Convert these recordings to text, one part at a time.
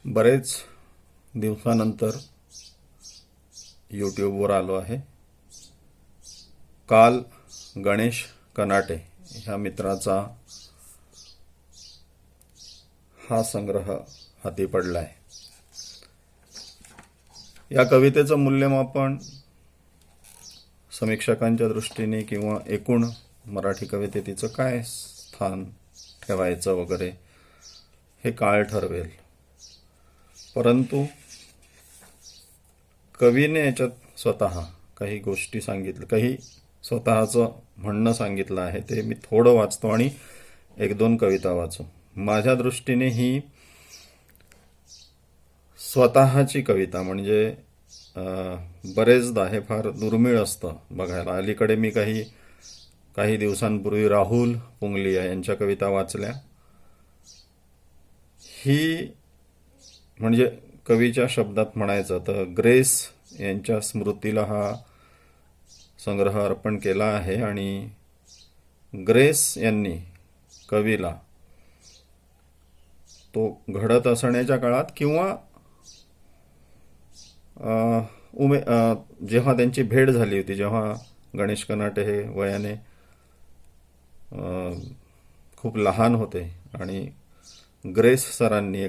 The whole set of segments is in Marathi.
बरेच दिवसानंतर यूट्यूबवर आलो आहे. काल गणेश कनाटे ह्या मित्राचा हा संग्रह हाती पडलाय. या कवितेचं मूल्यमापन समीक्षकांच्या दृष्टीने किंवा एकूण मराठी कवितेचं काय स्थान ठेवायचं वगैरे हे काळ ठरवेल. परंतु कवीने याच्यात स्वतः काही गोष्टी सांगितल्या, काही स्वतःचं म्हणणं सांगितलं आहे. ते मी थोडं वाचतो आणि एक दोन कविता वाचू. माझ्या दृष्टीने ही स्वतःची कविता म्हणजे बरेचदा हे फार दुर्मिळ असतं बघायला. अलीकडे मी काही दिवसांपूर्वी राहुल पुंगलिया यांच्या कविता वाचल्या. ही म्हणजे कवीच्या शब्दात म्हणायचं तर ग्रेस यांच्या स्मृतीला हा संग्रह अर्पण केला आहे. आणि ग्रेस यांनी कवीला तो घडत असण्याच्या काळात किंवा जेव्हा त्यांची भेट झाली होती, जेव्हा गणेश कनाटे हे वयाने खूप लहान होते आणि ग्रेस सरांनी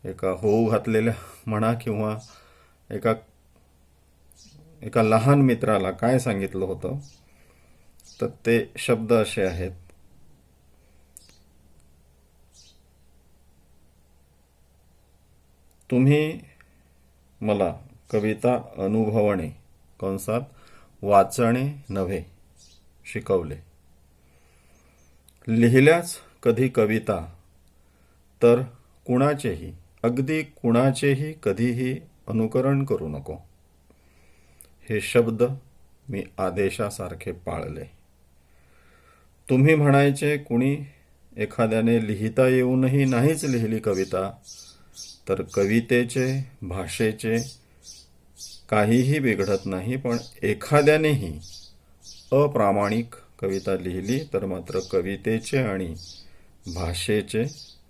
एका होऊ घातलेल्या म्हणा किंवा एका लहान मित्राला काय सांगितलं होतं, तर ते शब्द असे आहेत. तुम्ही मला कविता अनुभवणे कंसात वाचणे नव्हे शिकवले. लिहिल्याच कधी कविता तर कुणाचेही, अगदी कुणाचेही कधीही अनुकरण करू नको. हे शब्द मी आदेशासारखे पाळले. तुम्ही म्हणायचे कुणी एखाद्याने लिहिता येऊनही नाहीच लिहिली कविता, तर कवितेचे भाषेचे काहीही बिघडत नाही. पण एखाद्यानेही अप्रामाणिक कविता लिहिली तर मात्र कवितेचे आणि भाषेचे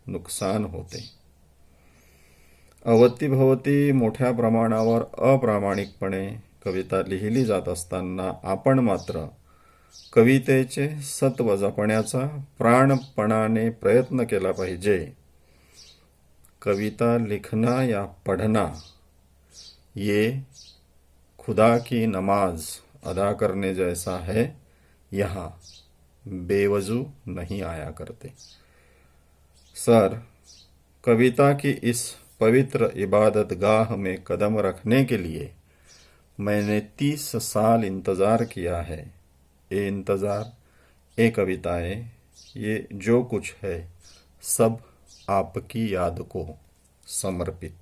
नुकसान होते. अवतीभवती मोठ्या प्रमाणावर अप्रामाणिकपणे कविता लिहिली जात असताना आपण मात्र कवितेचे सत्व जपण्याचा प्राणपणाने प्रयत्न केला पाहिजे. कविता लिखना या पढ़ना ये खुदा की नमाज अदा करने जैसा है, यहाँ बेवजू नहीं आया करते. सर, कविता की इस पवित्र इबादत गाह में कदम रखने के लिए मैंने 30 साल इंतज़ार किया है. ये इंतज़ार, ये कविताएं, ये जो कुछ है सब आपकी याद को समर्पित.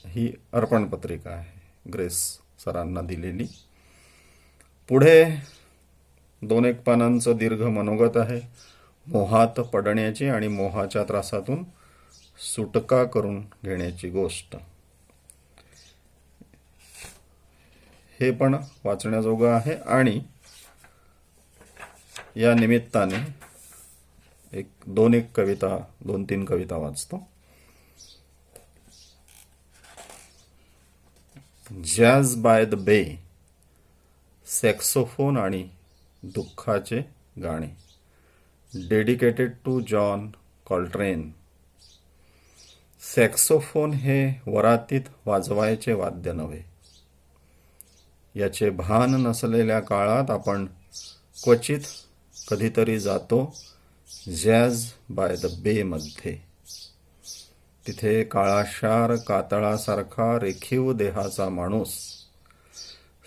ही अर्पण पत्रिका आहे ग्रेस सरांना दिलेली. पुढे 2-1 पानांचं दीर्घ मनोगत आहे. मोहात पडण्याची आणि मोहाच्या त्रासातून सुटका करून घेण्याची गोष्ट. हे पण वाचण्याजोगं आहे. आणि या निमित्ताने 2-3 कविता वाचतो. Jazz by the bay, saxophone आणि दुःखाचे गाणे. Dedicated to John Coltrane. Saxophone हे वरातीत वाजवायचे वाद्य नव्हे. याचे भान नसलेल्या काळात आपण क्वचित कधीतरी जातो जॅझ बाय द बे मध्ये. तिथे काळाशार कातळासारखा रेखीव देहाचा माणूस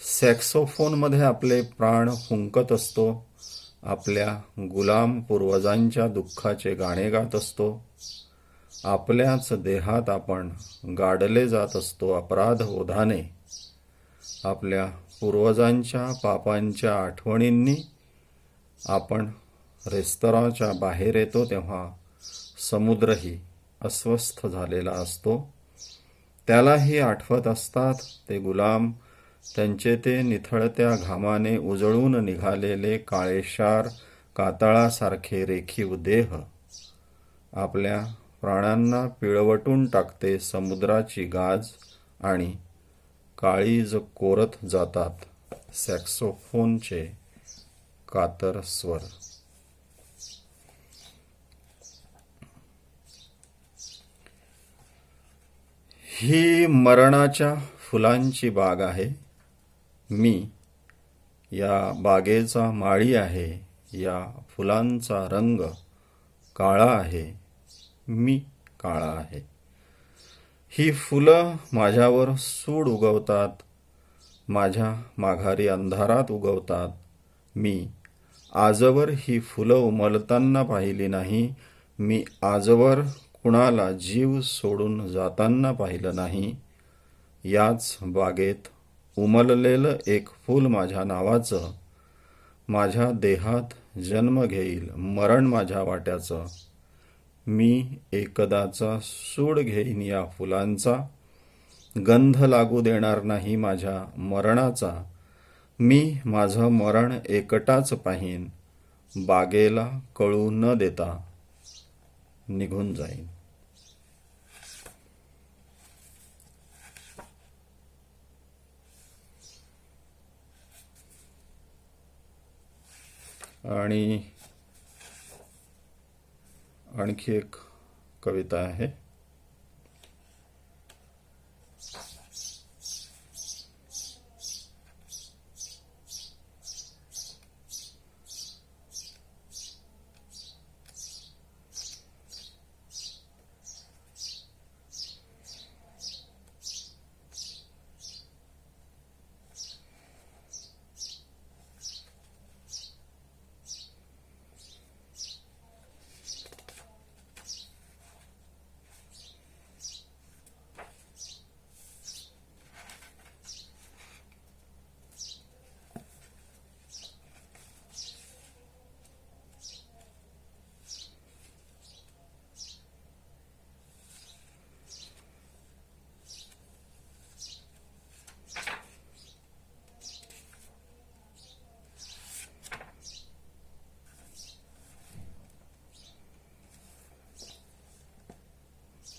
सॅक्सोफोनमध्ये आपले प्राण फुंकत असतो. आपल्या गुलाम पूर्वजांच्या दुःखाचे गाणे गात असतो. आपल्याच देहात आपण गाडले जात असतो अपराध ओधाने. आपल्या पूर्वजांच्या पापांच्या आठवणींनी आपण रेस्तराँच्या बाहेर येतो तेव्हा समुद्रही अस्वस्थ झालेला असतो. त्यालाही आठवत असतात ते गुलाम, त्यांचे ते निथळत्या घामाने उजळून निघालेले काळेशार कातळासारखे रेखीव देह. आपल्या प्राणांना पिळवटून टाकते समुद्राची गाज आणि काळीज कोरत जातात सॅक्सोफोनचे कातर स्वर. ही मरणाच्या फुलांची बाग आहे. मी या बागेचा माळी आहे. या फुलांचा रंग काळा आहे. मी काळा आहे. ही फुलं माझ्यावर सूड उगवतात. माझ्या माघारी अंधारात उगवतात. मी आजवर ही फुलं उमलताना पाहिली नाही. मी आजवर कुणाला जीव सोडून जाताना पाहिलं नाही. याच बागेत उमललेलं एक फूल माझ्या नावाचं माझ्या देहात जन्म घेईल मरण माझ्या वाट्याचं. मी एकदाचा सूड घेईन या फुलांचा, गंध लागू देणार नाही माझ्या मरणाचा. मी माझं मरण एकटाच पाहीन, बागेला कळू न देता निघून जाईन. आणि आणखी एक कविता आहे.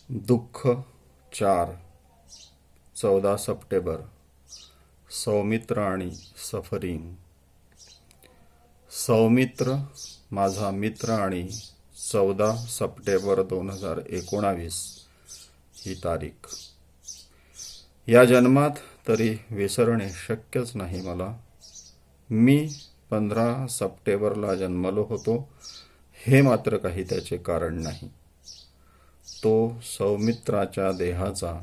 दुःख 4 14 सप्टेंबर. सौमित्र आणि सफरिंग. सौमित्र माझा मित्र आणि 14 सप्टेंबर 2019 ही तारीख. या जन्मात तरी विसरणे शक्यच नाही मला. मी 15 सप्टेंबरला जन्मलो होतो हे मात्र काही त्याचे कारण नाही. तो सौमित्राच्या देहाचा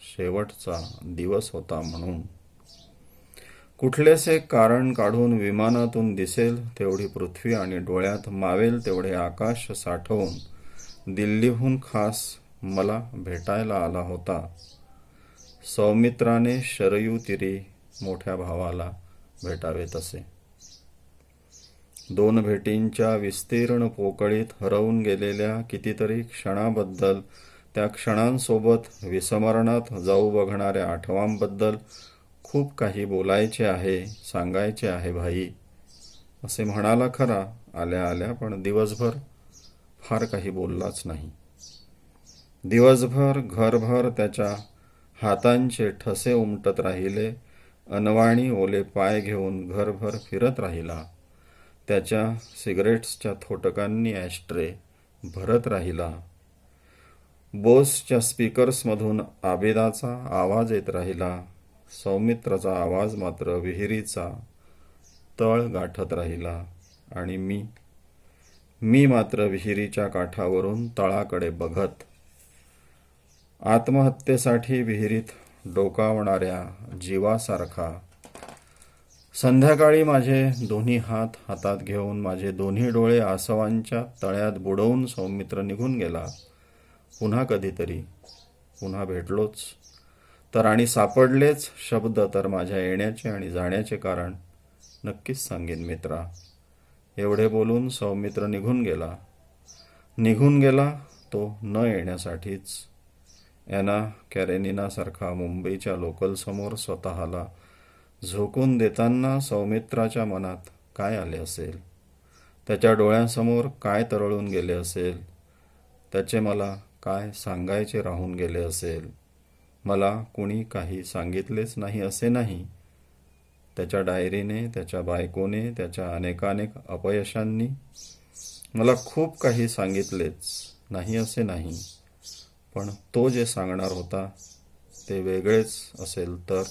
शेवटचा दिवस होता म्हणून. कुठलेसे कारण काढून विमानातून दिसेल तेवढी पृथ्वी आणि डोळ्यात मावेल तेवढे आकाश साठवून दिल्लीहून खास मला भेटायला आला होता. सौमित्राने शरयू तीरी मोठ्या भावाला भेटावे तसे. 2 भेटींच्या विस्तीर्ण पोकळीत हरवून गेलेल्या कितीतरी क्षणाबद्दल, त्या क्षणांसोबत विस्मरणात जाऊ बघणाऱ्या आठवांबद्दल खूप काही बोलायचे आहे, सांगायचे आहे भाई, असे म्हणाला खरा आल्या आल्या, पण दिवसभर फार काही बोललाच नाही. दिवसभर घरभर त्याच्या हातांचे ठसे उमटत राहिले. अनवाणी ओले पाय घेऊन घरभर फिरत राहिला. त्याच्या सिगरेट्सच्या थोटकांनी ॲस्ट्रे भरत राहिला. बोसच्या स्पीकर्समधून आबेदाचा आवाज येत राहिला. सौमित्राचा आवाज मात्र विहिरीचा तळ गाठत राहिला. आणि मी मात्र विहिरीच्या काठावरून तळाकडे बघत, आत्महत्येसाठी विहिरीत डोकावणाऱ्या जीवासारखा. संध्याकाळी माझे दोन्ही हात हातात घेऊन, माझे दोन्ही डोळे आसवांच्या तळ्यात बुडवून सौमित्र निघून गेला. पुन्हा कधीतरी, पुन्हा भेटलोच तर आणि सापडलेच शब्द तर माझ्या येण्याचे आणि जाण्याचे कारण नक्कीच सांगेन मित्रा. एवढे बोलून सौमित्र निघून गेला तो न येण्यासाठीच. ॲना कॅरेनिनासारखा मुंबईच्या लोकलसमोर स्वतःला झोकून देताना सौमित्राच्या मनात काय आले असेल, त्याच्या डोळ्यासमोर काय तरळून गेले असेल, त्याचे मला काय सांगायचे राहून गेले असेल. मला कुणी काही सांगितलेच नाही असे नाही. त्याच्या डायरीने, त्याच्या बायकोने, त्याच्या अनेकानेक अपयशांनी मला खूप काही सांगितलेच नाही असे नाही. पण तो जे सांगणार होता ते वेगळेच असेल तर?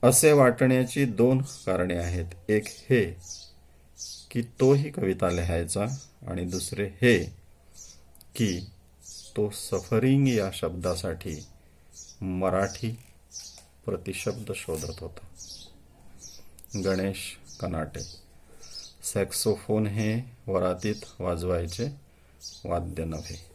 असे वाटण्याची दोन कारणे आहेत. एक हे की तोही कविता लिहायचा आणि दुसरे हे की तो सफरिंग या शब्दासाठी मराठी प्रतिशब्द शोधत होता. गणेश कनाटे. सॅक्सोफोन हे वरातीत वाजवायचे वाद्य नव्हे.